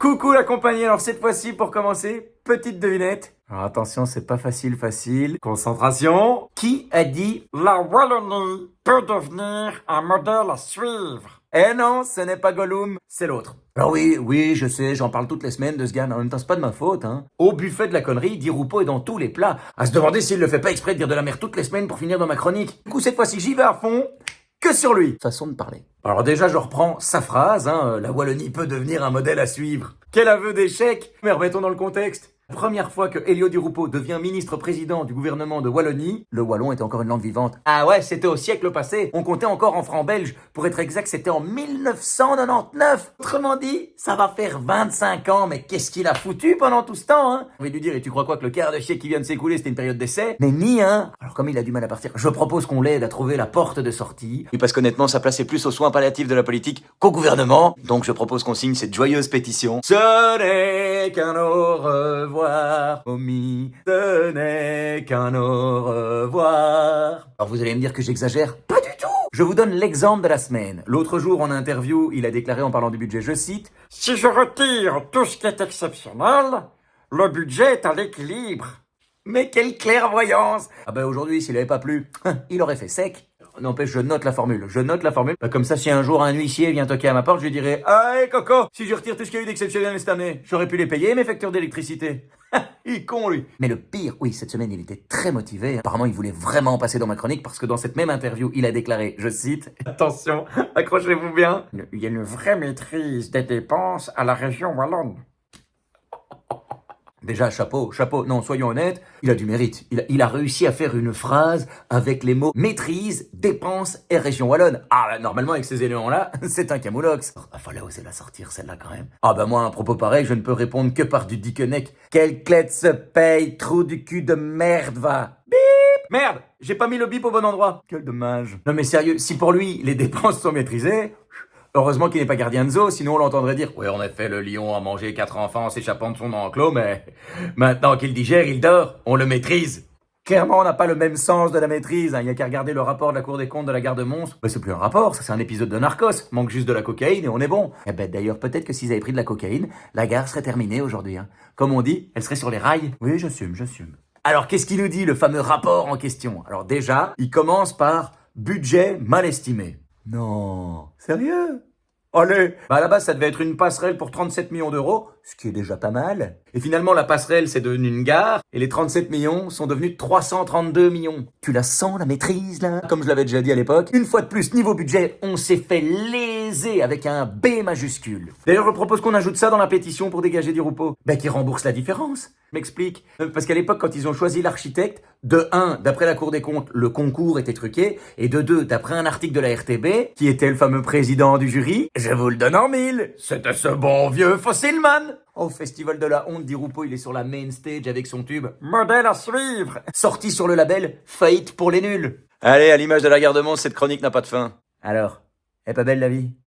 Coucou la compagnie, alors cette fois-ci pour commencer, petite devinette. Alors attention, c'est pas facile. Concentration. Qui a dit La Wallonie peut devenir un modèle à suivre. Eh non, ce n'est pas Gollum, c'est l'autre. Alors oui, je sais, j'en parle toutes les semaines de ce gars, mais en même temps, c'est pas de ma faute, hein. Au buffet de la connerie, Di Rupo est dans tous les plats. À se demander s'il le fait pas exprès de dire de la merde toutes les semaines pour finir dans ma chronique. Du coup, cette fois-ci, j'y vais à fond. Que sur lui. Façon de parler. Alors déjà, je reprends sa phrase, la Wallonie peut devenir un modèle à suivre. Quel aveu d'échec. Mais remettons dans le contexte. La première fois que Elio Di Rupo devient ministre-président du gouvernement de Wallonie, le wallon était encore une langue vivante. Ah ouais, c'était au siècle passé. On comptait encore en francs belges. Pour être exact, c'était en 1999. Autrement dit, ça va faire 25 ans, mais qu'est-ce qu'il a foutu pendant tout ce temps, hein? J'ai envie de lui dire, et tu crois quoi que le quart de siècle qui vient de s'écouler, c'était une période d'essai? Mais ni, hein? Alors comme il a du mal à partir, je propose qu'on l'aide à trouver la porte de sortie. Oui, parce qu'honnêtement, sa place est plus aux soins palliatifs de la politique qu'au gouvernement. Donc je propose qu'on signe cette joyeuse pétition. Ce n'est qu'un au revoir. Omi, ce n'est qu'un au revoir. Alors vous allez me dire que j'exagère? Pas du tout. Je vous donne l'exemple de la semaine. L'autre jour en interview, il a déclaré en parlant du budget, je cite, Si je retire tout ce qui est exceptionnel, le budget est à l'équilibre. mais quelle clairvoyance! Ah ben aujourd'hui, s'il avait pas plu, il aurait fait sec. N'empêche, je note la formule. Bah, comme ça, si un jour un huissier vient toquer à ma porte, je lui dirai, ah, hey, Coco, si je retire tout ce qu'il y a eu d'exceptionnel cette année, j'aurais pu les payer, mes factures d'électricité. Il est con, lui. Mais le pire, oui, cette semaine, il était très motivé. Apparemment, il voulait vraiment passer dans ma chronique parce que dans cette même interview, il a déclaré, je cite, attention, accrochez-vous bien. Il y a une vraie maîtrise des dépenses à la région wallonne. Déjà, chapeau, non, soyons honnêtes, il a du mérite. Il a réussi à faire une phrase avec les mots maîtrise, dépenses et région wallonne. Ah, là, normalement, avec ces éléments-là, c'est un camoulox. Oh, fallait oser la sortir, celle-là, quand même. Ah, bah, moi, à un propos pareil, je ne peux répondre que par du Dickeneck. Quelle clette se paye, trou du cul de merde, va. Bip! Merde, j'ai pas mis le bip au bon endroit. Quel dommage. Non, mais sérieux, si pour lui, les dépenses sont maîtrisées, heureusement qu'il n'est pas gardien de zoo, sinon on l'entendrait dire « Oui, en effet, le lion a mangé 4 enfants en s'échappant de son enclos, mais maintenant qu'il digère, il dort, on le maîtrise. » Clairement, on n'a pas le même sens de la maîtrise, hein. Il n'y a qu'à regarder le rapport de la Cour des comptes de la Garde-Monstre. Mais c'est plus un rapport, ça c'est un épisode de Narcos. Manque juste de la cocaïne et on est bon. Eh ben d'ailleurs, peut-être que s'ils avaient pris de la cocaïne, la gare serait terminée aujourd'hui, hein. Comme on dit, elle serait sur les rails. Oui, j'assume. Alors, qu'est-ce qu'il nous dit, le fameux rapport en question? Alors déjà, il commence par « budget mal estimé ». Non, sérieux? Allez, bah à la base ça devait être une passerelle pour 37 millions d'euros, ce qui est déjà pas mal. Et finalement la passerelle c'est devenu une gare, et les 37 millions sont devenus 332 millions. Tu la sens la maîtrise là? Comme je l'avais déjà dit à l'époque, une fois de plus niveau budget, on s'est fait léser avec un B majuscule. D'ailleurs je propose qu'on ajoute ça dans la pétition pour dégager du Rupo. Ben qui rembourse la différence. M'explique. Parce qu'à l'époque, quand ils ont choisi l'architecte, de 1, d'après la Cour des comptes, le concours était truqué, et de 2, d'après un article de la RTB, qui était le fameux président du jury, je vous le donne en mille, c'était ce bon vieux Fossilman. Au festival de la honte, Di Rupo, il est sur la main stage avec son tube Modèle à suivre. sorti sur le label Faillite pour les nuls. Allez, à l'image de la Garde-Monstre, cette chronique n'a pas de fin. Alors, est pas belle la vie?